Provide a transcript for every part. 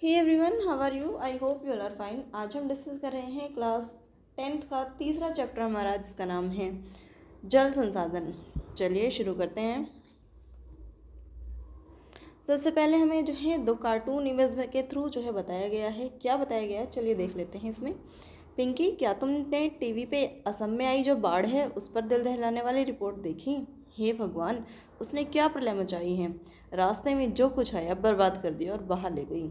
Hey everyone, how are you? I hope you all are fine. आज हम discuss कर रहे हैं क्लास 10th का तीसरा चैप्टर हमारा, जिसका नाम है जल संसाधन। चलिए शुरू करते हैं। सबसे पहले हमें जो है दो कार्टून इमेज के थ्रू जो है बताया गया है। क्या बताया गया है चलिए देख लेते हैं इसमें। पिंकी, क्या तुमने टीवी पे असम में आई जो बाढ़ है उस पर दिल दहलाने वाली रिपोर्ट देखी? हे भगवान, उसने क्या प्रलय मचाई है। रास्ते में जो कुछ आया बर्बाद कर दिया और बहा ले गई।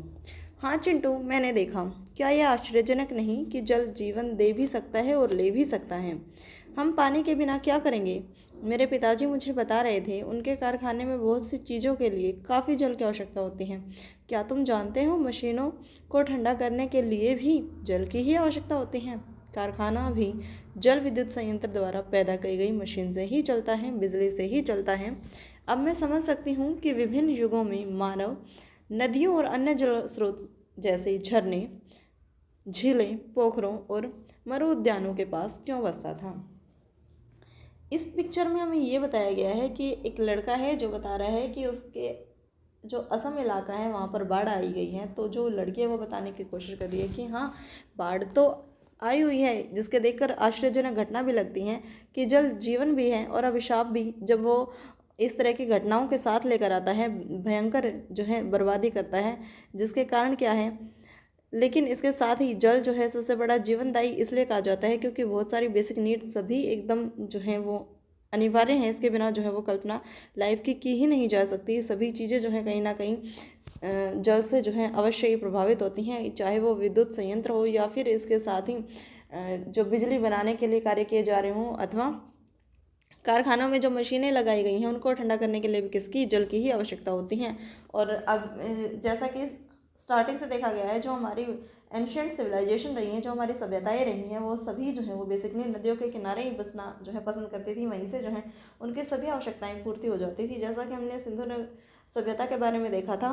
हाँ चिंटू, मैंने देखा। क्या यह आश्चर्यजनक नहीं कि जल जीवन दे भी सकता है और ले भी सकता है। हम पानी के बिना क्या करेंगे? मेरे पिताजी मुझे बता रहे थे, उनके कारखाने में बहुत सी चीज़ों के लिए काफ़ी जल की आवश्यकता होती है। क्या तुम जानते हो, मशीनों को ठंडा करने के लिए भी जल की ही आवश्यकता होती है। कारखाना भी जल विद्युत संयंत्र द्वारा पैदा की गई मशीन से ही चलता है, बिजली से ही चलता है। अब मैं समझ सकती हूँ कि विभिन्न युगों में मानव नदियों और अन्य जल स्रोत जैसे झरने, झीलें, पोखरों और मरु उद्यानों के पास क्यों बसता था। इस पिक्चर में हमें ये बताया गया है कि एक लड़का है जो बता रहा है कि उसके जो असम इलाका है वहाँ पर बाढ़ आई गई है। तो जो लड़की है वो बताने की कोशिश कर रही है कि हाँ, बाढ़ तो आई हुई है, जिसके देखकर आश्चर्यजनक घटना भी लगती हैं कि जल जीवन भी है और अभिशाप भी। जब वो इस तरह की घटनाओं के साथ लेकर आता है, भयंकर जो है बर्बादी करता है, जिसके कारण क्या है। लेकिन इसके साथ ही जल जो है सबसे बड़ा जीवनदायी इसलिए कहा जाता है क्योंकि बहुत सारी बेसिक नीड्स सभी एकदम जो है वो अनिवार्य हैं। इसके बिना जो है वो कल्पना लाइफ की ही नहीं जा सकती। सभी चीज़ें जो है कहीं ना कहीं जल से जो है अवश्य ही प्रभावित होती हैं, चाहे वो विद्युत संयंत्र हो या फिर इसके साथ ही जो बिजली बनाने के लिए कार्य किए जा रहे हों, अथवा कारखानों में जो मशीनें लगाई गई हैं उनको ठंडा करने के लिए भी किसकी, जल की ही आवश्यकता होती हैं। और अब जैसा कि स्टार्टिंग से देखा गया है, जो हमारी एंशियंट सिविलाइजेशन रही हैं, जो हमारी सभ्यताएं रही हैं, वो सभी जो है वो बेसिकली नदियों के किनारे ही बसना जो है पसंद करती थी। वहीं से जो है उनकी सभी आवश्यकताएं पूर्ति हो जाती थी। जैसा कि हमने सिंधु सभ्यता के बारे में देखा था,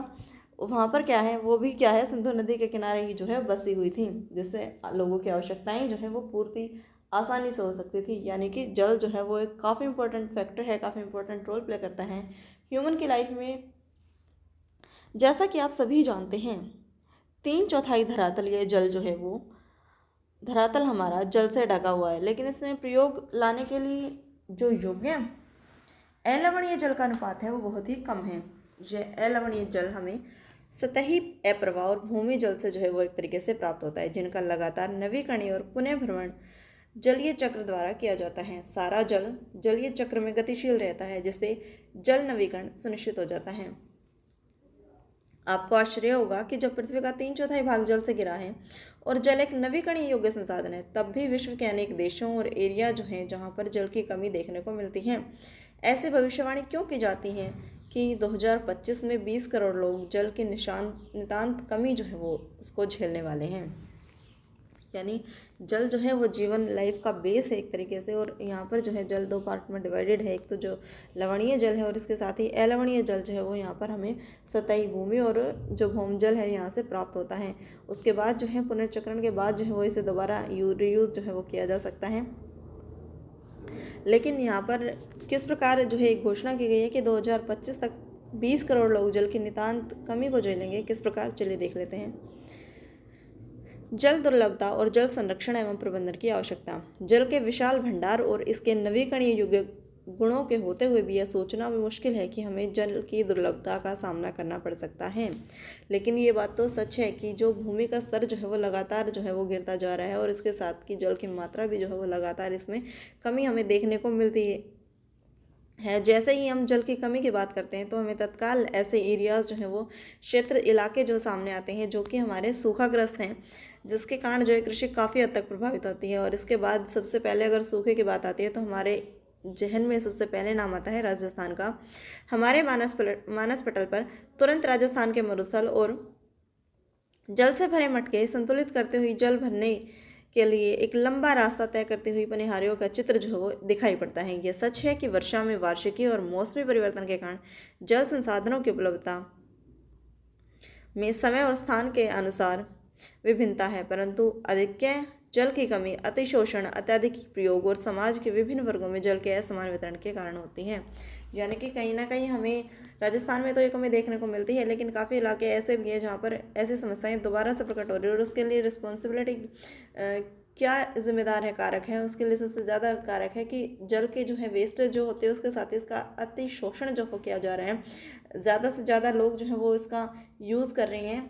वहाँ पर क्या है, वो भी क्या है, सिंधु नदी के किनारे ही जो है बसी हुई थी, जिससे लोगों की आवश्यकताएं जो है वो पूर्ति आसानी से हो सकती थी। यानी कि जल जो है वो एक काफ़ी इंपॉर्टेंट फैक्टर है, काफ़ी इंपॉर्टेंट रोल प्ले करता है ह्यूमन की लाइफ में। जैसा कि आप सभी जानते हैं, 3/4 धरातल ये जल जो है वो धरातल हमारा जल से ढका हुआ है, लेकिन इसमें प्रयोग लाने के लिए जो योग्य अलवणीय जल का अनुपात है वो बहुत ही कम है। यह अलवणीय जल हमें सतही अप्रवाह और भूमि जल से जो है वो एक तरीके से प्राप्त होता है, जिनका लगातार नवीकरणीय और पुनः भ्रमण जलीय चक्र द्वारा किया जाता है। सारा जल जलीय चक्र में गतिशील रहता है, जिससे जल नवीकरण सुनिश्चित हो जाता है। आपको आश्चर्य होगा कि जब पृथ्वी का 3/4 भाग जल से घिरा है और जल एक नवीकरणीय योग्य संसाधन है, तब भी विश्व के अनेक देशों और एरिया जो हैं जहाँ पर जल की कमी देखने को मिलती है। ऐसी भविष्यवाणी क्यों की जाती है कि 2025 में 20 करोड़ लोग जल की नितांत कमी जो है वो उसको झेलने वाले हैं। यानी जल जो है वो जीवन लाइफ का बेस है एक तरीके से। और यहाँ पर जो है जल दो पार्ट में डिवाइडेड है, एक तो जो लवणीय जल है और इसके साथ ही अलवणीय जल जो है वो यहाँ पर हमें सतही भूमि और जो भूमि जल है यहाँ से प्राप्त होता है। उसके बाद जो है पुनर्चक्रण के बाद जो है वो इसे दोबारा रीयूज जो है वो किया जा सकता है। लेकिन यहाँ पर किस प्रकार जो है एक घोषणा की गई है कि 2025 तक 20 करोड़ लोग जल की नितांत कमी को झेलेंगे। किस प्रकार, चलिए देख लेते हैं। जल दुर्लभता और जल संरक्षण एवं प्रबंधन की आवश्यकता। जल के विशाल भंडार और इसके नवीकरणीय योग्य गुणों के होते हुए भी यह सोचना भी मुश्किल है कि हमें जल की दुर्लभता का सामना करना पड़ सकता है। लेकिन ये बात तो सच है कि जो भूमि का स्तर जो है वो लगातार जो है वो गिरता जा रहा है और इसके साथ की जल की मात्रा भी जो है वो लगातार इसमें कमी हमें देखने को मिलती है। जैसे ही हम जल की कमी की बात करते हैं तो हमें तत्काल ऐसे एरियाज जो हैं वो क्षेत्र इलाके जो सामने आते हैं जो कि हमारे सूखाग्रस्त हैं, जिसके कारण जो है कृषि काफ़ी हद तक प्रभावित होती है। और इसके बाद सबसे पहले अगर सूखे की बात आती है तो हमारे जहन में सबसे पहले नाम आता है राजस्थान का। हमारे मानस पटल पर तुरंत राजस्थान के मरुस्थल और जल से भरे मटके संतुलित करते हुए जल भरने के लिए एक लंबा रास्ता तय करती हुई पनिहारियों का चित्र जो है वो दिखाई पड़ता है। यह सच है कि वर्षा में वार्षिकी और मौसमी परिवर्तन के कारण जल संसाधनों की उपलब्धता में समय और स्थान के अनुसार विभिन्नता है, परंतु अधिक्य जल की कमी, अतिशोषण, अत्यधिक प्रयोग और समाज के विभिन्न वर्गों में जल के असमान वितरण के कारण होती हैं। यानी कि कहीं ना कहीं हमें राजस्थान में तो ये कमी देखने को मिलती है, लेकिन काफ़ी इलाके ऐसे भी हैं जहाँ पर ऐसी समस्याएं दोबारा से प्रकट हो रही है, और उसके लिए रिस्पॉन्सिबिलिटी क्या जिम्मेदार है, कारक है, उसके लिए सबसे ज़्यादा कारक है कि जल के जो है वेस्ट जो होते हैं उसके साथ ही इसका अति शोषण जो किया जा रहा है। ज़्यादा से ज़्यादा लोग जो है वो इसका यूज़ कर रहे हैं।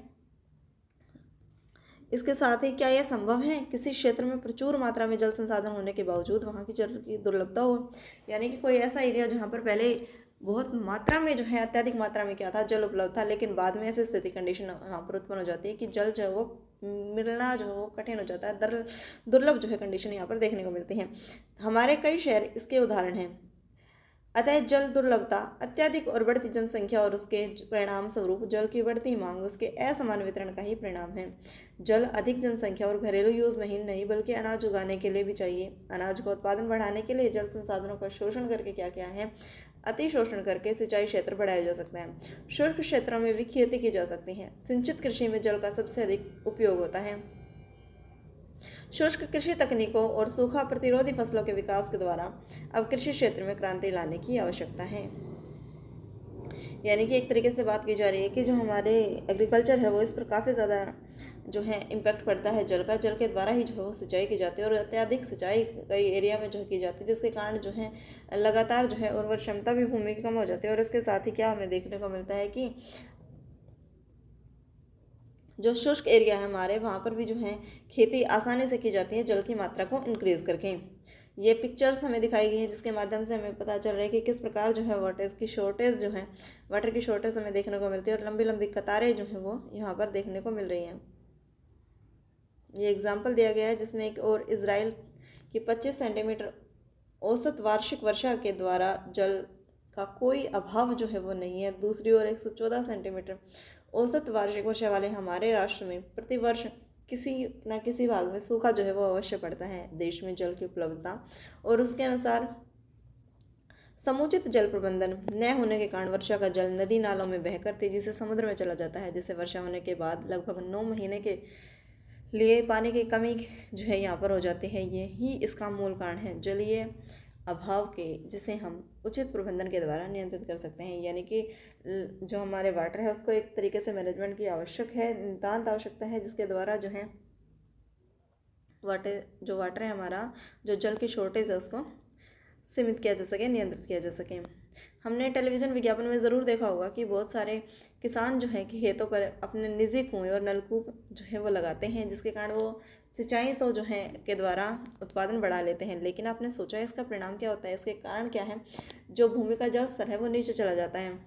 इसके साथ ही क्या यह संभव है किसी क्षेत्र में प्रचुर मात्रा में जल संसाधन होने के बावजूद वहाँ की जल की दुर्लभता हो? यानी कि कोई ऐसा एरिया जहाँ पर पहले बहुत मात्रा में जो है अत्यधिक मात्रा में क्या था, जल उपलब्ध था, लेकिन बाद में ऐसी स्थिति कंडीशन यहाँ पर उत्पन्न हो जाती है कि जल जो है वो मिलना जो है वो कठिन हो जाता है, दुर्लभ जो है कंडीशन यहाँ पर देखने को मिलती है। हमारे कई शहर इसके उदाहरण हैं। अतः जल दुर्लभता, अत्यधिक और बढ़ती जनसंख्या और उसके परिणाम स्वरूप जल की बढ़ती मांग उसके असमान वितरण का ही परिणाम है। जल अधिक जनसंख्या और घरेलू यूज में ही नहीं बल्कि अनाज उगाने के लिए भी चाहिए। अनाज का उत्पादन बढ़ाने के लिए जल संसाधनों का शोषण करके क्या क्या है, अति शोषण करके सिंचाई क्षेत्र बढ़ाया जा सकता है। शुष्क क्षेत्रों में भी खेती की जा सकती है। सिंचित कृषि में जल का सबसे अधिक उपयोग होता है। शुष्क कृषि तकनीकों और सूखा प्रतिरोधी फसलों के विकास के द्वारा अब कृषि क्षेत्र में क्रांति लाने की आवश्यकता है। यानी कि एक तरीके से बात की जा रही है कि जो हमारे एग्रीकल्चर है वो इस पर काफ़ी ज़्यादा जो है इम्पैक्ट पड़ता है जल का। जल के द्वारा ही जो है वो सिंचाई की जाती है और अत्यधिक सिंचाई कई एरिया में जो है की जाती है, जिसके कारण जो है लगातार जो है उर्वर क्षमता भी भूमि की कम हो जाती है। और इसके साथ ही क्या हमें देखने को मिलता है कि जो शुष्क एरिया है हमारे, वहाँ पर भी जो है खेती आसानी से की जाती है जल की मात्रा को इंक्रीज़ करके। ये पिक्चर्स हमें दिखाई गई हैं जिसके माध्यम से हमें पता चल रहा है कि किस प्रकार जो है वाटर की शॉर्टेज हमें देखने को मिलती है और लंबी लंबी कतारें जो हैं वो यहाँ पर देखने को मिल रही हैं। ये एग्जाम्पल दिया गया है जिसमें एक और इजराइल की 25 सेंटीमीटर औसत वार्षिक वर्षा के द्वारा जल का कोई अभाव जो है वो नहीं है। दूसरी ओर 114 सेंटीमीटर औसत वार्षिक वर्षा वाले हमारे राष्ट्र में प्रतिवर्ष किसी न किसी भाग में सूखा जो है वो अवश्य पड़ता है। देश में जल की उपलब्धता और उसके अनुसार समुचित जल प्रबंधन न होने के कारण वर्षा का जल नदी नालों में बहकर तेजी से समुद्र में चला जाता है, जिससे वर्षा होने के बाद लगभग 9 महीने के लिए पानी की कमी जो है यहाँ पर हो जाती है। यही इसका मूल कारण है जलीय अभाव के, जिसे हम उचित प्रबंधन के द्वारा नियंत्रित कर सकते हैं। यानी कि जो हमारे वाटर है उसको एक तरीके से मैनेजमेंट की आवश्यक है, नितांत आवश्यकता है, जिसके द्वारा जो है वाटर है हमारा, जो जल की शॉर्टेज है उसको सीमित किया जा सके, नियंत्रित किया जा सके। हमने टेलीविज़न विज्ञापन में ज़रूर देखा होगा कि बहुत सारे किसान जो हैं कि खेतों पर अपने निजी कुएं और नलकूप जो है वो लगाते हैं, जिसके कारण वो सिंचाई तो जो है के द्वारा उत्पादन बढ़ा लेते हैं। लेकिन आपने सोचा है इसका परिणाम क्या होता है? इसके कारण क्या है? जो भूमि का जल स्तर है वो नीचे चला जाता है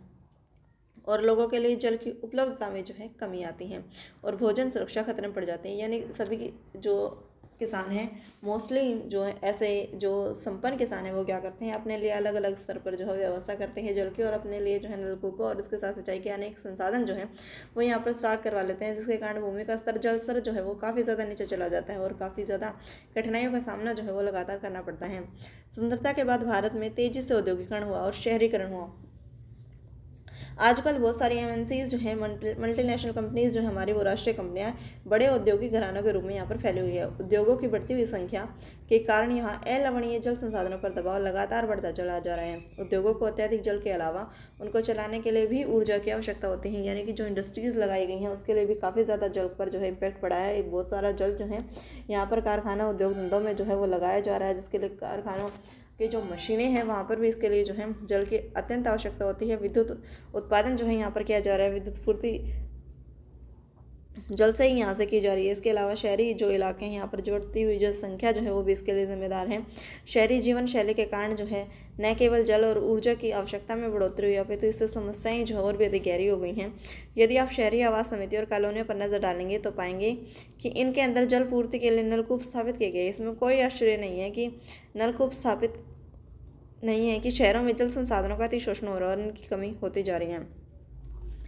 और लोगों के लिए जल की उपलब्धता में जो है कमी आती है और भोजन सुरक्षा खतरे में पड़ जाते हैं। यानी सभी जो किसान हैं मोस्टली जो है ऐसे जो संपन्न किसान हैं वो क्या करते हैं, अपने लिए अलग अलग स्तर पर जो है व्यवस्था करते हैं जल की और अपने लिए जो है नलकूपों और इसके साथ सिंचाई के अनेक संसाधन जो है वो यहाँ पर स्टार्ट करवा लेते हैं, जिसके कारण भूमि का स्तर, जल स्तर जो है वो काफ़ी ज़्यादा नीचे चला जाता है और काफ़ी ज़्यादा कठिनाइयों का सामना जो है वो लगातार करना पड़ता है। स्वतंत्रता के बाद भारत में तेज़ी से औद्योगिकरण हुआ और शहरीकरण हुआ। आजकल बहुत सारी एमएनसीज जो है मल्टीनेशनल कंपनीज जो है हमारी, वो राष्ट्रीय कंपनियां बड़े औद्योगिक घरानों के रूप में यहाँ पर फैली हुई है। उद्योगों की बढ़ती हुई संख्या के कारण यहाँ अलवणीय जल संसाधनों पर दबाव लगातार बढ़ता चला जा रहा है। उद्योगों को अत्यधिक जल के अलावा उनको चलाने के लिए भी ऊर्जा की आवश्यकता होती है। यानी कि जो इंडस्ट्रीज़ लगाई गई हैं उसके लिए भी काफ़ी ज़्यादा जल पर जो है इम्पैक्ट पड़ा है। बहुत सारा जल जो है यहाँ पर कारखाना उद्योग धंधों में जो है वो लगाया जा रहा है, जिसके लिए कारखानों कि जो मशीनें हैं वहाँ पर भी इसके लिए जो है जल की अत्यंत आवश्यकता होती है। विद्युत उत्पादन जो है यहाँ पर किया जा रहा है, विद्युत पूर्ति जल से ही यहाँ से की जा रही है। इसके अलावा शहरी जो इलाके हैं यहाँ पर जो बढ़ती हुई जनसंख्या जो है वो भी इसके लिए जिम्मेदार है। शहरी जीवन शैली के कारण जो है न केवल जल और ऊर्जा की आवश्यकता में बढ़ोतरी हुई है, तो इससे समस्याएं जो और भी अधिक गहरी हो गई हैं। यदि आप शहरी आवास समिति और कॉलोनियों पर नज़र डालेंगे तो पाएंगे कि इनके अंदर जल पूर्ति के लिए नलकूप स्थापित किए गए। इसमें कोई आश्चर्य नहीं है कि नलकूप स्थापित नहीं है कि शहरों में जल संसाधनों का अतिशोषण हो रहा है और इनकी कमी होती जा रही है।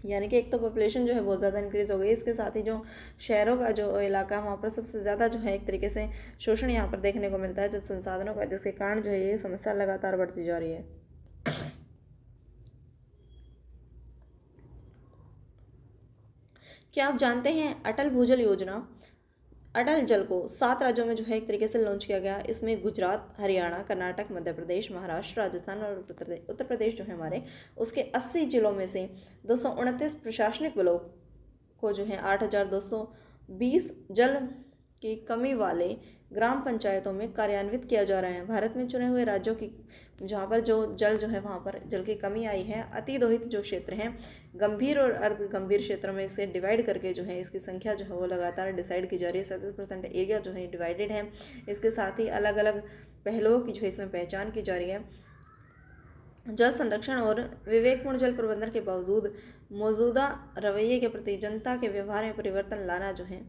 यानी कि एक तो पॉपुलेशन जो है बहुत ज़्यादा इंक्रीज़ हो गई, इसके साथ ही जो शहरों का जो इलाका वहाँ पर सबसे ज़्यादा जो है एक तरीके से शोषण यहाँ पर देखने को मिलता है जल संसाधनों का, जिसके कारण जो है ये समस्या लगातार बढ़ती जा रही है। क्या आप जानते हैं अटल भूजल योजना अटल जल को 7 राज्यों में जो है एक तरीके से लॉन्च किया गया। इसमें गुजरात, हरियाणा, कर्नाटक, मध्य प्रदेश, महाराष्ट्र, राजस्थान और उत्तर प्रदेश जो है हमारे, उसके 80 जिलों में से 229 प्रशासनिक ब्लॉक को जो है 8,220 जल की कमी वाले ग्राम पंचायतों में कार्यान्वित किया जा रहा है। भारत में चुने हुए राज्यों की जहाँ पर जो जल जो है वहाँ पर जल की कमी आई है, अति दोहित जो क्षेत्र हैं, गंभीर और अर्ध गंभीर क्षेत्रों में इसे डिवाइड करके जो है इसकी संख्या जो है वो लगातार डिसाइड की जा रही है। 37% एरिया जो है डिवाइडेड है। इसके साथ ही अलग अलग पहलुओं की जो है इसमें पहचान की जा रही है। जल संरक्षण और विवेकपूर्ण जल प्रबंधन के बावजूद मौजूदा रवैये के प्रति जनता के व्यवहार में परिवर्तन लाना जो है,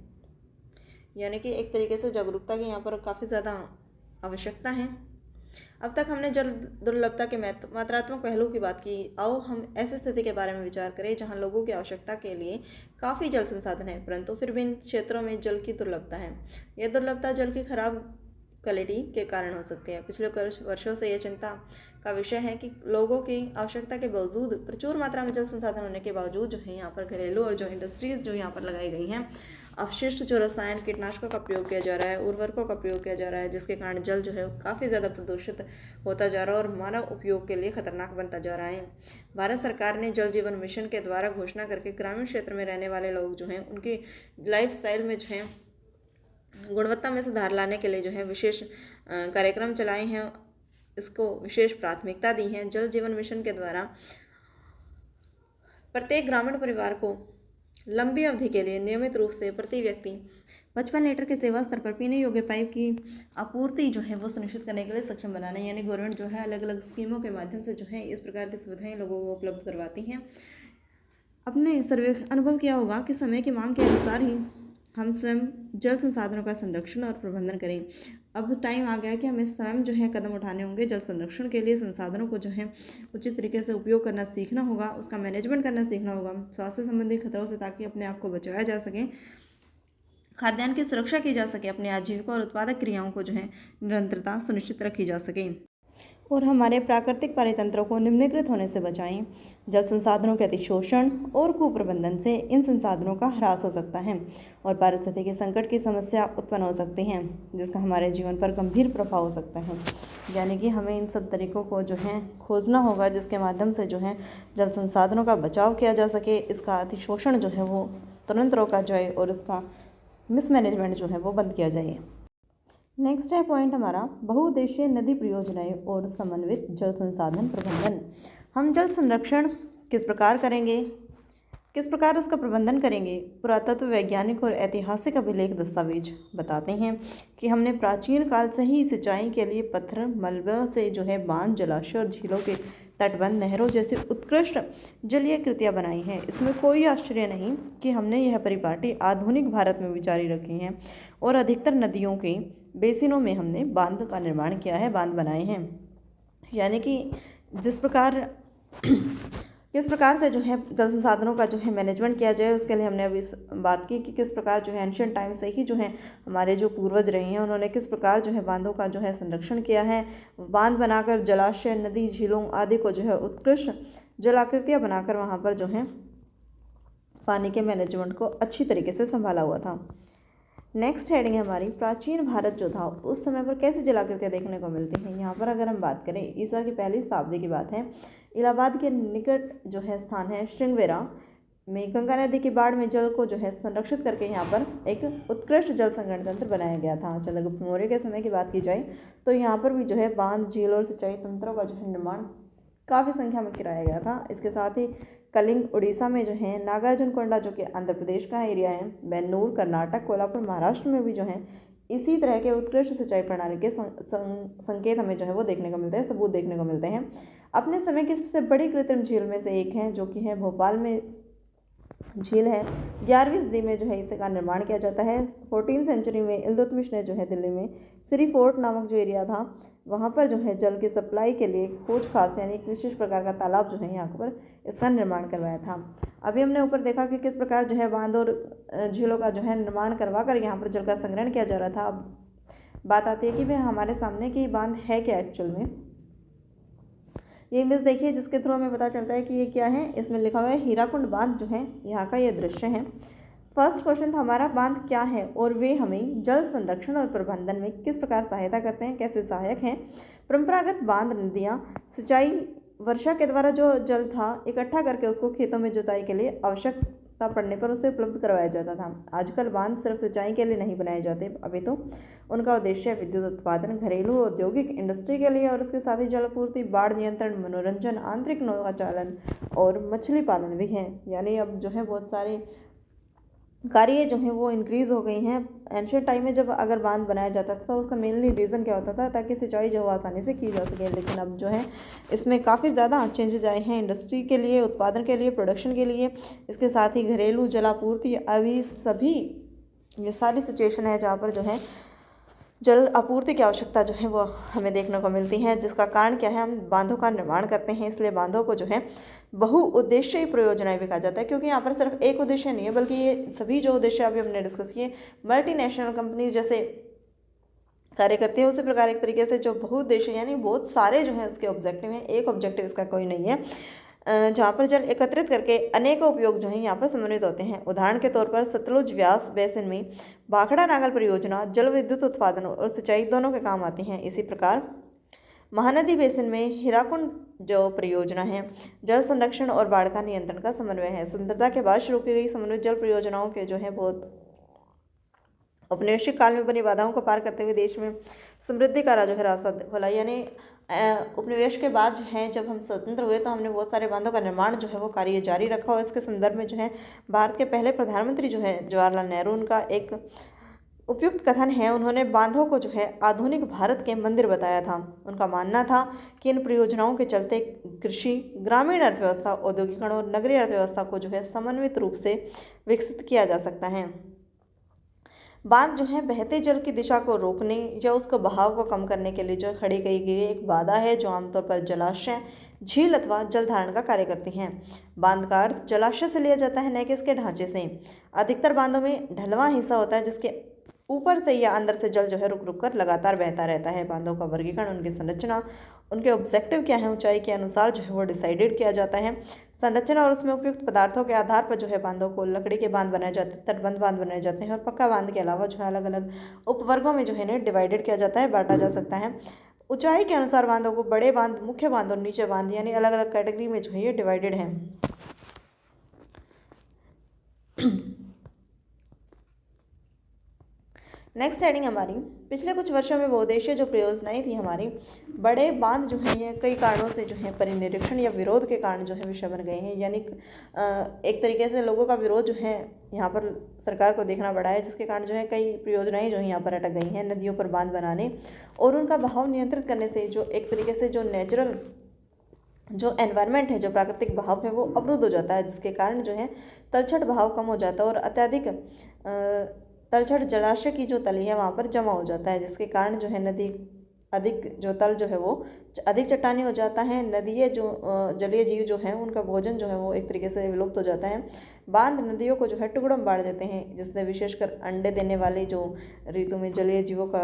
यानी कि एक तरीके से जागरूकता की यहाँ पर काफ़ी ज़्यादा आवश्यकता है। अब तक हमने जल दुर्लभता के मात्रात्मक पहलू की बात की। आओ हम ऐसी स्थिति के बारे में विचार करें जहाँ लोगों की आवश्यकता के लिए काफ़ी जल संसाधन है, परंतु फिर भी इन क्षेत्रों में जल की दुर्लभता है। यह दुर्लभता जल की खराब क्वालिटी के कारण हो सकती है। पिछले वर्षों से यह चिंता का विषय है कि लोगों की आवश्यकता के बावजूद, प्रचुर मात्रा में जल संसाधन होने के बावजूद जो है यहाँ पर घरेलू और जो इंडस्ट्रीज जो यहाँ पर लगाई गई हैं, अपशिष्ट जो रसायन कीटनाशकों का प्रयोग किया जा रहा है, उर्वरकों का प्रयोग किया जा रहा है, जिसके कारण जल जो है काफ़ी ज़्यादा प्रदूषित होता जा रहा है और मानव उपयोग के लिए खतरनाक बनता जा रहा है। भारत सरकार ने जल जीवन मिशन के द्वारा घोषणा करके ग्रामीण क्षेत्र में रहने वाले लोग जो हैं उनकी लाइफस्टाइल में जो है गुणवत्ता में सुधार लाने के लिए जो है विशेष कार्यक्रम चलाए हैं, इसको विशेष प्राथमिकता दी है। जल जीवन मिशन के द्वारा प्रत्येक ग्रामीण परिवार को लंबी अवधि के लिए नियमित रूप से प्रति व्यक्ति 55 लीटर के सेवा स्तर पर पीने योग्य पाइप की आपूर्ति जो है वो सुनिश्चित करने के लिए सक्षम बनाना है। यानी गवर्नमेंट जो है अलग अलग स्कीमों के माध्यम से जो है इस प्रकार की सुविधाएं लोगों को उपलब्ध करवाती हैं। अपने सर्वे अनुभव किया होगा कि समय की मांग के अनुसार ही हम स्वयं जल संसाधनों का संरक्षण और प्रबंधन करें। अब टाइम आ गया है कि हमें स्वयं जो है कदम उठाने होंगे। जल संरक्षण के लिए संसाधनों को जो है उचित तरीके से उपयोग करना सीखना होगा, उसका मैनेजमेंट करना सीखना होगा, स्वास्थ्य संबंधी खतरों से ताकि अपने आप को बचाया जा सके, खाद्यान्न की सुरक्षा की जा सके, अपनी आजीविका और उत्पादक क्रियाओं को जो है निरंतरता सुनिश्चित रखी जा सके और हमारे प्राकृतिक परितंत्रों को निम्नीकृत होने से बचाएं। जल संसाधनों के अतिशोषण और कुप्रबंधन से इन संसाधनों का ह्रास हो सकता है और पारिस्थितिकी संकट की समस्या उत्पन्न हो सकती है, जिसका हमारे जीवन पर गंभीर प्रभाव हो सकता है। यानी कि हमें इन सब तरीकों को जो है खोजना होगा जिसके माध्यम से जो है जल संसाधनों का बचाव किया जा सके, इसका अतिशोषण जो है वो तुरंत रोका जाए और इसका मिसमैनेजमेंट जो है वो बंद किया जाए। नेक्स्ट है पॉइंट हमारा बहुउद्देशीय नदी परियोजनाएं और समन्वित जल संसाधन प्रबंधन। हम जल संरक्षण किस प्रकार करेंगे, किस प्रकार उसका प्रबंधन करेंगे। पुरातत्व, वैज्ञानिक और ऐतिहासिक अभिलेख दस्तावेज बताते हैं कि हमने प्राचीन काल से ही सिंचाई के लिए पत्थर, मलबे से जो है बांध, जलाशय और झीलों के तटबंध, नहरों जैसी उत्कृष्ट जलीय कृतियाँ बनाई हैं। इसमें कोई आश्चर्य नहीं कि हमने यह परिपाटी आधुनिक भारत में भी जारी रखी हैं और अधिकतर नदियों के बेसिनों में हमने बांध का निर्माण किया है, बांध बनाए हैं। यानी कि किस प्रकार से जो है जल संसाधनों का जो है मैनेजमेंट किया जाए, उसके लिए हमने अभी बात की कि किस प्रकार जो है एंशिएंट टाइम से ही जो है हमारे जो पूर्वज रहे हैं उन्होंने किस प्रकार जो है बांधों का जो है संरक्षण किया है। बांध बनाकर जलाशय, नदी, झीलों आदि को जो है उत्कृष्ट जलाकृतियाँ बनाकर वहाँ पर जो है पानी के मैनेजमेंट को अच्छी तरीके से संभाला हुआ था। नेक्स्ट हेडिंग है हमारी प्राचीन भारत जो था उस समय पर कैसी जलाकृतियाँ देखने को मिलती हैं। यहाँ पर अगर हम बात करें ईसा की पहली शताब्दी की बात है, इलाहाबाद के निकट जो है स्थान है श्रृंगवेरा में गंगा नदी की बाढ़ में जल को जो है संरक्षित करके यहाँ पर एक उत्कृष्ट जल संग्रहण तंत्र बनाया गया था। चंद्रगुप्त मौर्य के समय की बात की जाए तो यहाँ पर भी जो है बांध, झील और सिंचाई तंत्रों का जो है निर्माण काफ़ी संख्या में कराया गया था। इसके साथ ही कलिंग उड़ीसा में जो है, नागार्जुनकोंडा जो कि आंध्र प्रदेश का एरिया है, बेन्नूर कर्नाटक, कोल्हापुर महाराष्ट्र में भी जो है इसी तरह के उत्कृष्ट सिंचाई प्रणाली के संकेत हमें जो है वो देखने को मिलते हैं, सबूत देखने को मिलते हैं। अपने समय की सबसे बड़ी कृत्रिम झील में से एक है जो कि है भोपाल में झील है। 11वीं सदी में जो है इसका निर्माण किया जाता है। 14वीं सेंचुरी में इल्तुतमिश ने जो है दिल्ली में श्री फोर्ट नामक जो एरिया था वहाँ पर जो है जल की सप्लाई के लिए खोज खास यानी एक विशेष प्रकार का तालाब जो है यहाँ पर इसका निर्माण करवाया था। अभी हमने ऊपर देखा कि किस प्रकार जो है बांध और झीलों का जो है निर्माण करवा कर यहाँ पर जल का संग्रहण किया जा रहा था। अब बात आती है कि भाई हमारे सामने की बांध है क्या एक्चुअल में। ये इमेज देखिए जिसके थ्रू हमें पता चलता है कि ये क्या है। इसमें लिखा हुआ है हीराकुंड बांध जो है यहाँ का ये दृश्य है। फर्स्ट क्वेश्चन था हमारा, बांध क्या है और वे हमें जल संरक्षण और प्रबंधन में किस प्रकार सहायता करते हैं, कैसे सहायक हैं। परंपरागत बांध नदियाँ सिंचाई वर्षा के द्वारा जो जल था इकट्ठा करके उसको खेतों में जुताई के लिए आवश्यकता पड़ने पर उसे उपलब्ध करवाया जाता था। आजकल बांध सिर्फ सिंचाई के लिए नहीं बनाए जाते, अभी तो उनका उद्देश्य विद्युत उत्पादन, घरेलू औद्योगिक इंडस्ट्री के लिए और उसके साथ ही जलापूर्ति, बाढ़ नियंत्रण, मनोरंजन, आंतरिक नौका चालन और मछली पालन भी है। यानी अब जो है बहुत सारे कार्य जो हैं वो इंक्रीज़ हो गई हैं। एंशियंट टाइम में जब अगर बांध बनाया जाता था तो उसका मेनली रीज़न क्या होता था, ताकि सिंचाई जो है आसानी से की जा सके। लेकिन अब जो है इसमें काफ़ी ज़्यादा चेंजेज आए हैं इंडस्ट्री के लिए, उत्पादन के लिए, प्रोडक्शन के लिए, इसके साथ ही घरेलू जलापूर्ति, अभी सभी ये सारी सिचुएशन है जहाँ पर जो है जल आपूर्ति की आवश्यकता जो है वो हमें देखने को मिलती है। जिसका कारण क्या है, हम बांधों का निर्माण करते हैं, इसलिए बांधों को जो है बहुउद्देश्यीय परियोजनाएं भी कहा जाता है, क्योंकि यहाँ पर सिर्फ एक उद्देश्य नहीं है, बल्कि ये सभी जो उद्देश्य अभी हमने डिस्कस किए मल्टीनेशनल कंपनी जैसे कार्य करती है, उसी प्रकार एक तरीके से जो बहुउद्देश्य यानी बहुत सारे जो है इसके ऑब्जेक्टिव हैं, एक ऑब्जेक्टिव इसका कोई नहीं है, जहाँ पर जल एकत्रित करके अनेकों उपयोग जो है यहाँ पर समन्वित होते हैं। उदाहरण के तौर पर सतलुज व्यास बेसिन में भाखड़ा नागल परियोजना जल विद्युत उत्पादन और सिंचाई दोनों के काम आती हैं। इसी प्रकार महानदी बेसिन में हीराकुंड जो परियोजना है जल संरक्षण और बाढ़ का नियंत्रण का समन्वय है। स्वतंत्रता के बाद शुरू की गई समन्वित जल परियोजनाओं के जो है बहुत औपनिवेशिक काल में बनी बाधाओं को पार करते हुए देश में समृद्धि का जो है रास्ता खोला। यानी उपनिवेश के बाद जो है जब हम स्वतंत्र हुए तो हमने बहुत सारे बांधों का निर्माण जो है वो कार्य जारी रखा, और इसके संदर्भ में जो है भारत के पहले प्रधानमंत्री जो है जवाहरलाल नेहरू, उनका एक उपयुक्त कथन है, उन्होंने बांधों को जो है आधुनिक भारत के मंदिर बताया था। उनका मानना था कि इन परियोजनाओं के चलते कृषि, ग्रामीण अर्थव्यवस्था, औद्योगिकरण और नगरीय अर्थव्यवस्था को जो है समन्वित रूप से विकसित किया जा सकता है। बांध जो है बहते जल की दिशा को रोकने या उसको बहाव को कम करने के लिए जो खड़ी की गई एक बाधा है, जो आमतौर पर जलाशय, झील अथवा जल धारण का कार्य करती हैं। बांध का अर्थ जलाशय से लिया जाता है, न कि इसके ढांचे से। अधिकतर बांधों में ढलवां हिस्सा होता है जिसके ऊपर से या अंदर से जल जो है रुक रुक कर लगातार बहता रहता है। बांधों का वर्गीकरण, उनकी संरचना, उनके ऑब्जेक्टिव क्या है, ऊंचाई के अनुसार जो है वो डिसाइडेड किया जाता है। संरचना और उसमें उपयुक्त पदार्थों के आधार पर जो है बांधों को लकड़ी के बांध बनाए जाते हैं, तटबंध बांध बनाए जाते हैं, और पक्का बांध के अलावा जो है अलग अलग उपवर्गों में जो है इन्हें डिवाइडेड किया जाता है, बांटा जा सकता है। ऊंचाई के अनुसार बांधों को बड़े बांध, मुख्य बांध और नीचे बांध यानी अलग अलग कैटेगरी में जो है ये डिवाइडेड है। नेक्स्ट हेडिंग हमारी, पिछले कुछ वर्षों में बहुउद्देशीय जो परियोजनाएं थी हमारी, बड़े बांध जो हैं ये कई कारणों से जो है परिनिरीक्षण या विरोध के कारण जो है विषय बन गए हैं। यानी एक तरीके से लोगों का विरोध जो है यहाँ पर सरकार को देखना पड़ा है, जिसके कारण जो है कई परियोजनाएं जो है यहाँ पर अटक गई हैं। नदियों पर बांध बनाने और उनका बहाव नियंत्रित करने से जो एक तरीके से जो नेचुरल जो एनवायरनमेंट है, जो प्राकृतिक बहाव है वो अवरुद्ध हो जाता है, जिसके कारण जो है तलछट बहाव कम हो जाता है और अत्यधिक तलछट जलाशय की जो तली है वहाँ पर जमा हो जाता है, जिसके कारण जो है नदी अधिक जो तल जो है वो अधिक चट्टानी हो जाता है। नदीय जो जलीय जीव जो हैं उनका भोजन जो है वो एक तरीके से विलुप्त हो जाता है। बांध नदियों को जो है टुकड़ों में बांट देते हैं, जिससे विशेषकर अंडे देने वाले जो ऋतु में जलीय जीवों का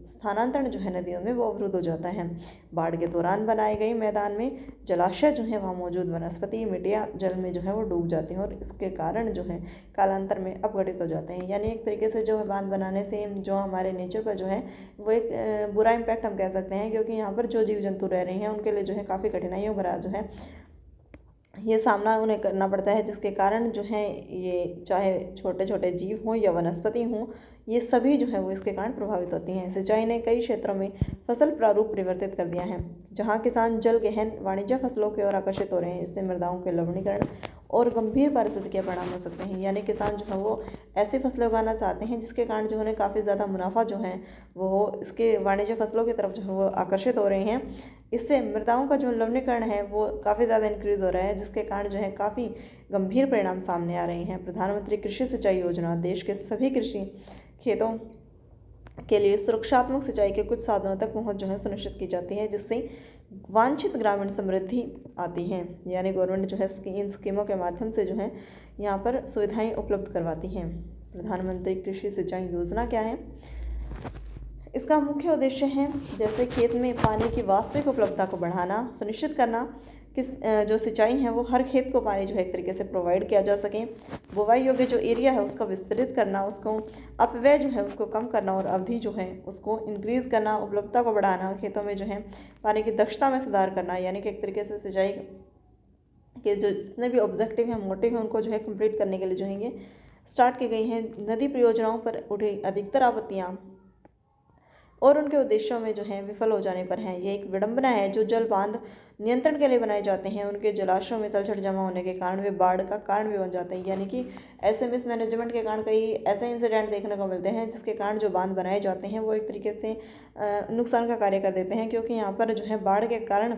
स्थानांतरण जो है नदियों में वो अवरुद्ध हो जाता है। बाढ़ के दौरान बनाए गए मैदान में जलाशय जो है वहाँ मौजूद वनस्पति मिट्टियाँ जल में जो है वो डूब जाती हैं और इसके कारण जो है कालांतर में अपघटित हो जाते हैं। यानी एक तरीके से जो है बांध बनाने से जो हमारे नेचर पर जो है वो एक बुरा इम्पैक्ट हम कह सकते हैं, क्योंकि यहाँ पर जो जीव जंतु रह रहे हैं उनके लिए जो है काफ़ी कठिनाइयों भरा जो है ये सामना उन्हें करना पड़ता है, जिसके कारण जो है ये चाहे छोटे छोटे जीव हों या वनस्पति हों, ये सभी जो है वो इसके कारण प्रभावित होती हैं। सिंचाई ने कई क्षेत्रों में फसल प्रारूप परिवर्तित कर दिया है, जहाँ किसान जल गहन वाणिज्य फसलों की ओर आकर्षित हो रहे हैं। इससे मृदाओं के लवणीकरण और गंभीर पारिस्थितिक परिणाम हो सकते हैं। यानी किसान जो है वो ऐसी फसलें उगाना चाहते हैं जिसके कारण जो उन्हें काफ़ी ज़्यादा मुनाफा जो है वो इसके वाणिज्य फसलों की तरफ जो है वो आकर्षित हो रहे हैं। इससे मृदाओं का जो लवणीकरण है वो काफ़ी ज़्यादा इंक्रीज़ हो रहा है, जिसके कारण जो है काफ़ी गंभीर परिणाम सामने आ रहे हैं। प्रधानमंत्री कृषि सिंचाई योजना देश के सभी कृषि खेतों के लिए सुरक्षात्मक सिंचाई के कुछ साधनों तक पहुंच जो है सुनिश्चित की जाती है, जिससे वांछित ग्रामीण समृद्धि आती है। यानी गवर्नमेंट जो है इन स्कीमों के माध्यम से जो है यहाँ पर सुविधाएं उपलब्ध करवाती हैं। प्रधानमंत्री कृषि सिंचाई योजना क्या है? इसका मुख्य उद्देश्य है जैसे खेत में पानी की वास्तविक उपलब्धता को बढ़ाना, सुनिश्चित करना किस जो सिंचाई है वो हर खेत को पानी जो है एक तरीके से प्रोवाइड किया जा सके। बुवाई योग्य जो एरिया है उसका विस्तृत करना, उसको अपव्यय जो है उसको कम करना और अवधि जो है उसको इंक्रीज़ करना, उपलब्धता को बढ़ाना, खेतों में जो है पानी की दक्षता में सुधार करना, यानी कि एक तरीके से सिंचाई के जो जितने भी ऑब्जेक्टिव हैं, मोटिव हैं, उनको जो है कंप्लीट करने के लिए जो है ये स्टार्ट की गई हैं। नदी परियोजनाओं पर उठी अधिकतर आपत्तियाँ और उनके उद्देश्यों में जो है विफल हो जाने पर है। ये एक विडंबना है जो जल बांध नियंत्रण के लिए बनाए जाते हैं, उनके जलाशयों में तलछट जमा होने के कारण वे बाढ़ का कारण भी बन जाते हैं। यानी कि ऐसे मिसमैनेजमेंट के कारण कई ऐसे इंसिडेंट देखने को मिलते हैं जिसके कारण जो बांध बनाए जाते हैं वो एक तरीके से नुकसान का कार्य कर देते हैं, क्योंकि यहाँ पर जो है बाढ़ के कारण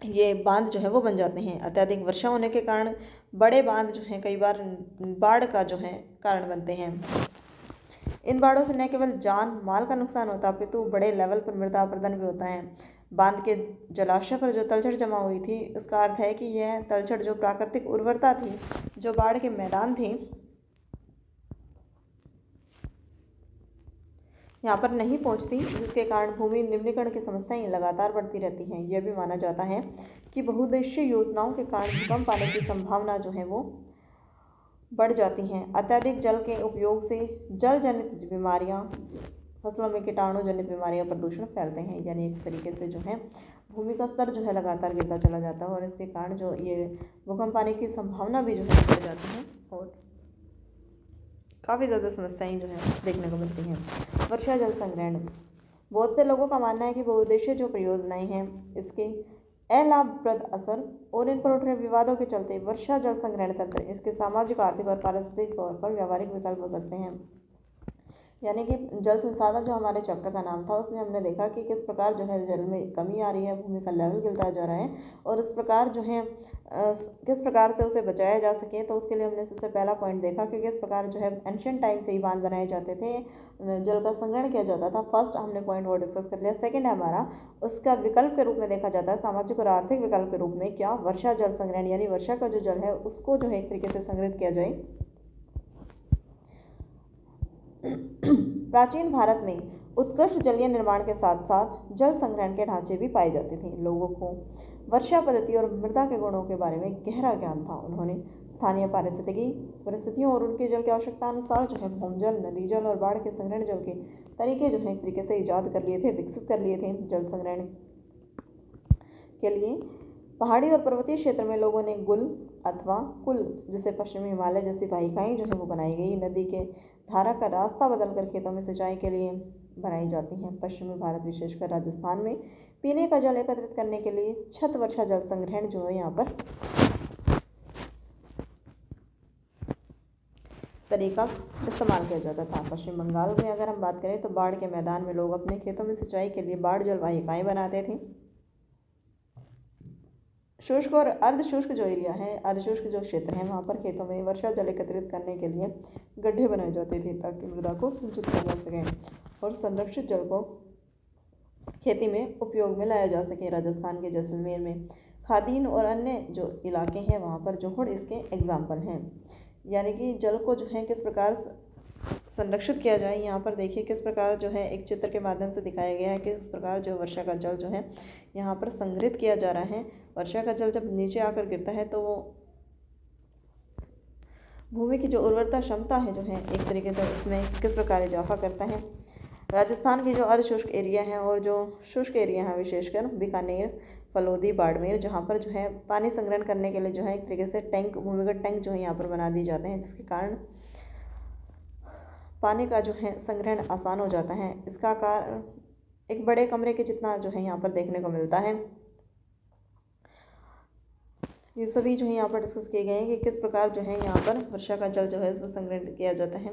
ये बांध जो है वो बन जाते हैं। अत्यधिक वर्षा होने के कारण बड़े बांध जो हैं कई बार बाढ़ का जो है कारण बनते हैं। इन बाढ़ों से न केवल जान माल का नुकसान होता है अपितु बड़े लेवल पर मृदा अपरदन भी होता है। बांध के जलाशय पर जो तलछट जमा हुई थी, इसका अर्थ है कि यह तलछट जो प्राकृतिक उर्वरता थी, जो बाढ़ के मैदान थे, यहाँ पर नहीं पहुँचती, जिसके कारण भूमि निम्नीकरण की समस्याएं लगातार बढ़ती रहती हैं। यह भी माना जाता है कि बहुउद्देशीय योजनाओं के कारण भूकंप आने की संभावना जो है वो बढ़ जाती हैं। अत्यधिक जल के उपयोग से जल जनित बीमारियाँ, फसलों में कीटाणु जनित बीमारियाँ, प्रदूषण फैलते हैं। यानी एक तरीके से जो है भूमि का स्तर जो है लगातार गिरता चला जाता है और इसके कारण जो ये भूकंप आने की संभावना भी जो है बढ़ जाती है और काफ़ी ज़्यादा समस्याएं जो है देखने को मिलती हैं। वर्षा जल संग्रहण, बहुत से लोगों का मानना है कि बहुउद्देशीय जो परियोजनाएं हैं इसके अलाभप्रद असर और इन पर उठ रहे विवादों के चलते वर्षा जल संग्रहण तंत्र इसके सामाजिक, आर्थिक और पारिस्थितिक तौर पर व्यावहारिक विकल्प हो सकते हैं। यानी कि जल संसाधन जो हमारे चैप्टर का नाम था उसमें हमने देखा कि किस प्रकार जो है जल में कमी आ रही है, भूमि का लेवल गिरता जा रहा है और इस प्रकार जो है किस प्रकार से उसे बचाया जा सके। तो उसके लिए हमने सबसे पहला पॉइंट देखा कि किस प्रकार जो है एंशिएंट टाइम से ही बांध बनाए जाते थे, जल का संग्रहण किया जाता था। फर्स्ट हमने पॉइंट वो डिस्कस कर लिया। सेकेंड है हमारा उसका विकल्प के रूप में देखा जाता है, सामाजिक और आर्थिक विकल्प के रूप में क्या वर्षा जल संग्रहण, यानी वर्षा का जो जल है उसको जो है एक तरीके से संग्रहित किया जाए। प्राचीन भारत में उत्कृष्ट जलीय निर्माण के साथ साथ जल संग्रहण के ढांचे भी पाए जाते थे। लोगों को वर्षा पद्धति और मृदा के गुणों के बारे में गहरा ज्ञान था। उन्होंने स्थानीय पारिस्थितिकी परिस्थितियों और उनके जल की आवश्यकता अनुसार जो है भूमजल, नदी जल और बाढ़ के संग्रहण जल के तरीके जो है एक तरीके से ईजाद कर लिए थे, विकसित कर लिए थे। जल संग्रहण के लिए पहाड़ी और पर्वतीय क्षेत्र में लोगों ने गुल अथवा कुल, जिसे पश्चिमी हिमालय जैसी वाहिकाएं जो है वो बनाई गई। नदी के धारा का रास्ता बदलकर खेतों में सिंचाई के लिए बनाई जाती हैं। पश्चिमी भारत विशेषकर राजस्थान में पीने का जल एकत्रित करने के लिए छत वर्षा जल संग्रहण जो है यहाँ पर तरीका इस्तेमाल किया जाता था। पश्चिम बंगाल में अगर हम बात करें तो बाढ़ के मैदान में लोग अपने खेतों में सिंचाई के लिए बाढ़ जल वाहिकाएं बनाते थे। शुष्क और अर्धशुष्क जो एरिया है, अर्धशुष्क जो क्षेत्र है, वहाँ पर खेतों में वर्षा जल एकत्रित करने के लिए गड्ढे बनाए जाते थे ताकि मृदा को सिंचित किया जा सके और संरक्षित जल को खेती में उपयोग में लाया जा सके। राजस्थान के जैसलमेर में खादीन और अन्य जो इलाके हैं वहाँ पर जोहड़ इसके एग्जाम्पल हैं। यानी कि जल को जो है किस प्रकार संरक्षित किया जाए। यहाँ पर देखिए किस प्रकार जो है एक चित्र के माध्यम से दिखाया गया है किस प्रकार जो वर्षा का जल जो है यहाँ पर संग्रहित किया जा रहा है। वर्षा का जल जब नीचे आकर गिरता है तो वो भूमि की जो उर्वरता क्षमता है जो है एक तरीके से इसमें किस प्रकार इजाफा करता है। राजस्थान की जो अर्धशुष्क एरिया है और जो शुष्क एरिया है, विशेषकर बीकानेर, फलोदी, बाड़मेर, जहाँ पर जो है पानी संग्रहण करने के लिए जो है एक तरीके से टैंक, भूमिगत टैंक जो है यहाँ पर बना दिए जाते हैं, जिसके कारण पानी का जो है संग्रहण आसान हो जाता है। इसका आकार एक बड़े कमरे के जितना जो है यहाँ पर देखने को मिलता है। ये सभी जो है यहाँ पर डिस्कस किए गए हैं कि किस प्रकार जो है यहाँ पर वर्षा का जल जो है उसको संग्रहित किया जाता है।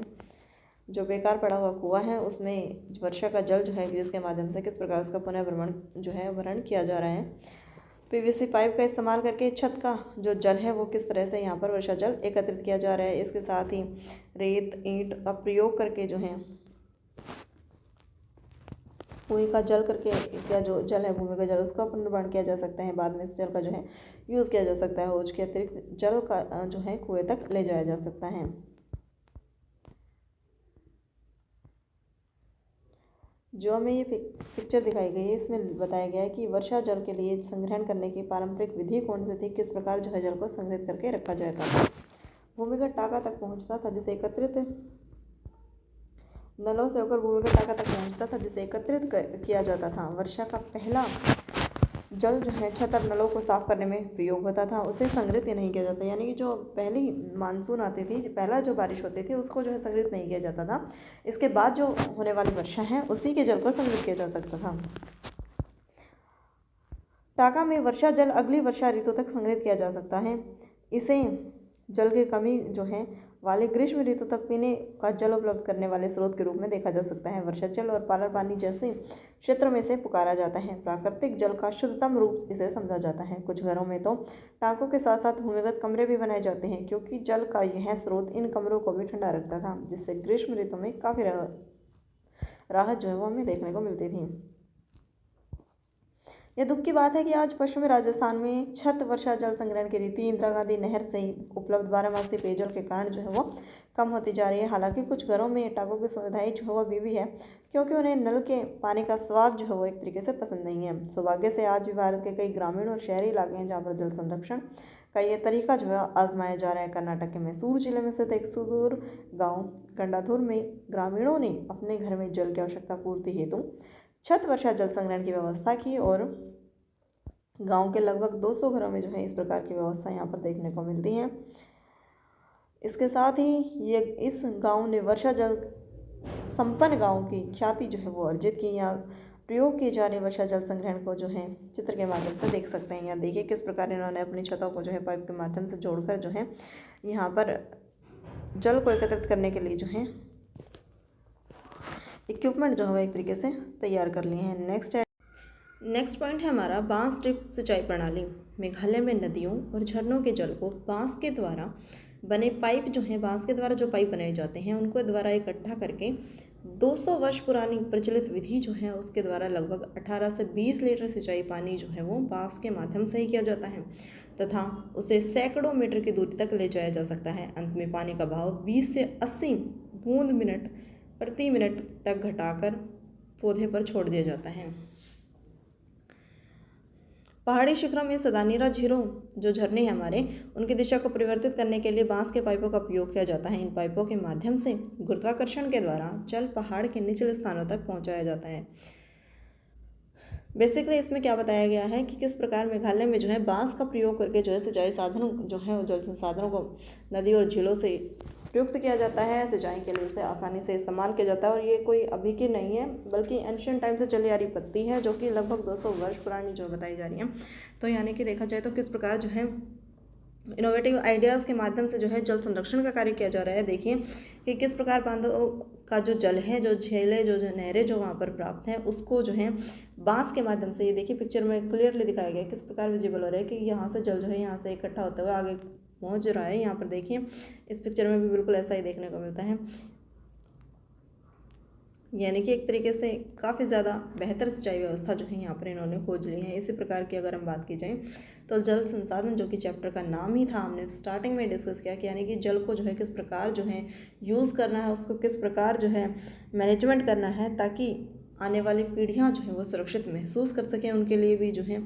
जो बेकार पड़ा हुआ कुआं है उसमें वर्षा का जल जो है जिसके माध्यम से किस प्रकार उसका पुनर्भरण जो है भरण किया जा रहा है। पीवीसी पाइप का इस्तेमाल करके छत का जो जल है वो किस तरह से यहाँ पर वर्षा जल एकत्रित किया जा रहा है। इसके साथ ही रेत, ईंट का प्रयोग करके जो है कुएं का जल करके क्या जो जल है भूमि का जल उसका पुनर्भरण किया जा सकता है। बाद में इस जल का जो है यूज़ किया जा सकता है। हौज के अतिरिक्त जल का जो है कुएं तक ले जाया जा सकता है। जो हमें ये पिक्चर दिखाई गई है, इसमें बताया गया है कि वर्षा जल के लिए संग्रहण करने की पारंपरिक विधि कौन सी थी, किस प्रकार जो है जल को संग्रहित करके रखा जाता था। भूमिगत टाका तक पहुंचता था, जिसे एकत्रित नलों से होकर भूमिगत टाका तक पहुंचता था, जिसे एकत्रित किया जाता था। वर्षा का पहला जल जो है छत और नलों को साफ करने में प्रयोग होता था, उसे संग्रहित नहीं किया जाता। यानी कि जो पहली मानसून आती थी, पहला जो बारिश होती थी, उसको जो है संग्रहित नहीं किया जाता था। इसके बाद जो होने वाली वर्षा है, उसी के जल को संग्रहित किया जा सकता था। टाका में वर्षा जल अगली वर्षा ऋतु तक संग्रहित किया जा सकता है। इसे जल की कमी जो है वाले ग्रीष्म ऋतु तक पीने का जल उपलब्ध करने वाले स्रोत के रूप में देखा जा सकता है। वर्षा जल और पालर पानी जैसे क्षेत्रों में से पुकारा जाता है। प्राकृतिक जल का शुद्धतम रूप इसे समझा जाता है। कुछ घरों में तो टांकों के साथ साथ भूमिगत कमरे भी बनाए जाते हैं, क्योंकि जल का यह स्रोत इन कमरों को भी ठंडा रखता था, जिससे ग्रीष्म ऋतु में काफ़ी राहत जो है वो हमें देखने को मिलती थी। यह दुख की बात है कि आज पश्चिमी राजस्थान में छत वर्षा जल संग्रहण की रीति इंदिरा गांधी नहर से ही उपलब्ध 12 मासी पेयजल के कारण जो है वो कम होती जा रही है। हालांकि कुछ घरों में टाकों की सुविधाएं जो है वो अभी भी है, क्योंकि उन्हें नल के पानी का स्वाद जो है वो एक तरीके से पसंद नहीं है। सौभाग्य से आज भी भारत के कई ग्रामीण और शहरी इलाके हैं जहाँ पर जल संरक्षण का ये तरीका जो है आजमाया जा रहा है। कर्नाटक के मैसूर जिले में स्थित एक सुदूर गाँव गंडाधुर में ग्रामीणों ने अपने घर में जल की आवश्यकता पूर्ति हेतु छत वर्षा जल संग्रहण की व्यवस्था की और गांव के लगभग 200 घरों में जो है इस प्रकार की व्यवस्था यहाँ पर देखने को मिलती है। इसके साथ ही ये इस गांव ने वर्षा जल संपन्न गांव की ख्याति जो है वो अर्जित की। यहाँ प्रयोग किए जाने वर्षा जल संग्रहण को जो है चित्र के माध्यम से देख सकते हैं। यहाँ देखिए किस प्रकार इन्होंने अपनी छतों को जो है पाइप के माध्यम से जोड़कर जो है यहाँ पर जल को एकत्रित करने के लिए जो है इक्विपमेंट जो है एक तरीके से तैयार कर लिए हैं। नेक्स्ट पॉइंट है हमारा बांस ड्रिप सिंचाई प्रणाली। मेघालय में नदियों और झरनों के जल को बांस के द्वारा बने पाइप जो हैं, बांस के द्वारा जो पाइप बनाए जाते हैं, उनको द्वारा इकट्ठा करके 200 वर्ष पुरानी प्रचलित विधि जो है उसके द्वारा लगभग 18 से 20 लीटर सिंचाई पानी जो है वो बांस के माध्यम से ही किया जाता है तथा उसे सैकड़ों मीटर की दूरी तक ले जाया जा सकता है। अंत में पानी का बहाव 20 से 80 बूंद प्रति मिनट तक घटाकर पौधे पर छोड़ दिया जाता है। पहाड़ी शिखरों में सदानीरा झीलों जो झरने हैं हमारे, उनकी दिशा को परिवर्तित करने के लिए बांस के पाइपों का उपयोग किया जाता है। इन पाइपों के माध्यम से गुरुत्वाकर्षण के द्वारा जल पहाड़ के निचले स्थानों तक पहुंचाया जाता है। बेसिकली इसमें क्या बताया गया है कि किस प्रकार मेघालय में जो है बांस का प्रयोग करके जो है सिंचाई साधनों जो है जल संसाधनों को नदी और झीलों से प्रयुक्त किया जाता है। सिंचाई के लिए इसे आसानी से इस्तेमाल किया जाता है और ये कोई अभी की नहीं है, बल्कि एंशियंट टाइम से चली आ रही पत्ती है, जो कि लगभग 200 वर्ष पुरानी जो बताई जा रही है। तो यानी कि देखा जाए तो किस प्रकार जो है इनोवेटिव आइडियाज़ के माध्यम से जो है जल संरक्षण का कार्य किया जा रहा है। देखिए कि किस प्रकार बांधों का जो जल है, जो झीलें, जो नहरें जो वहाँ पर प्राप्त हैं, उसको जो है बांस के माध्यम से, ये देखिए पिक्चर में क्लियरली दिखाया गया है किस प्रकार विजिबल हो रहा है कि यहाँ से जल जो है यहाँ से इकट्ठा होते हुए आगे पहुँच रहा है। यहाँ पर देखिए इस पिक्चर में भी बिल्कुल ऐसा ही देखने को मिलता है। यानी कि एक तरीके से काफ़ी ज़्यादा बेहतर सिंचाई व्यवस्था जो है यहाँ पर इन्होंने खोज ली है। इसी प्रकार की अगर हम बात की जाए तो जल संसाधन, जो कि चैप्टर का नाम ही था, हमने स्टार्टिंग में डिस्कस किया कि यानी कि जल को जो है किस प्रकार जो है यूज़ करना है, उसको किस प्रकार जो है मैनेजमेंट करना है, ताकि आने वाली पीढ़ियाँ जो है वो सुरक्षित महसूस कर सकें, उनके लिए भी जो है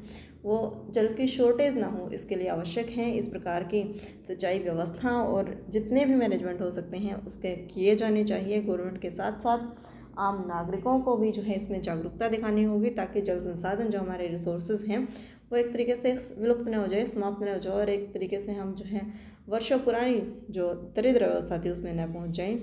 वो जल की शॉर्टेज ना हो, इसके लिए आवश्यक है इस प्रकार की सिंचाई व्यवस्था और जितने भी मैनेजमेंट हो सकते हैं उसके किए जाने चाहिए। गवर्नमेंट के साथ साथ आम नागरिकों को भी जो है इसमें जागरूकता दिखानी होगी, ताकि जल संसाधन जो हमारे रिसोर्सेज हैं वो एक तरीके से विलुप्त न हो जाए, समाप्त न हो जाए और एक तरीके से हम जो है वर्षों पुरानी जो दरिद्र व्यवस्था थी उसमें न पहुंच जाएं।